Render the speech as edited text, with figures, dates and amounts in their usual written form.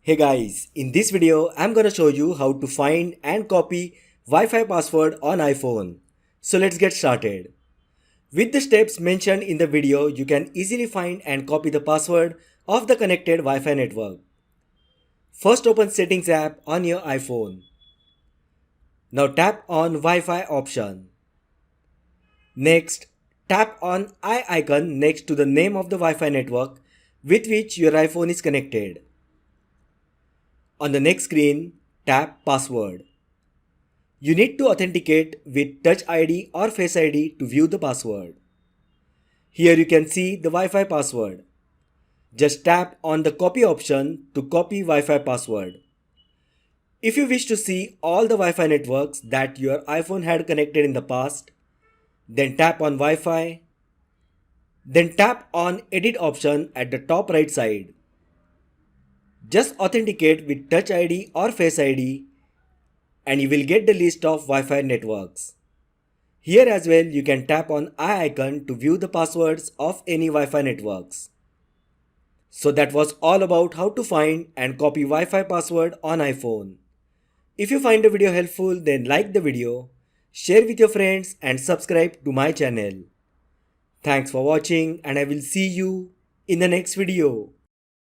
Hey guys, in this video I'm gonna show you how to find and copy Wi-Fi password on iPhone. So let's get started. With the steps mentioned in the video, you can easily find and copy the password of the connected Wi-Fi network. First open Settings app on your iPhone. Now tap on Wi-Fi option. Next, tap on eye icon next to the name of the Wi-Fi network with which your iPhone is connected. On the next screen, tap Password. You need to authenticate with Touch ID or Face ID to view the password. Here you can see the Wi-Fi password. Just tap on the Copy option to copy Wi-Fi password. If you wish to see all the Wi-Fi networks that your iPhone had connected in the past, then tap on Wi-Fi. Then tap on Edit option at the top right side. Just authenticate with Touch ID or Face ID and you will get the list of Wi-Fi networks. Here as well you can tap on eye icon to view the passwords of any Wi-Fi networks. So that was all about how to find and copy Wi-Fi password on iPhone. If you find the video helpful, then like the video, share with your friends and subscribe to my channel. Thanks for watching and I will see you in the next video.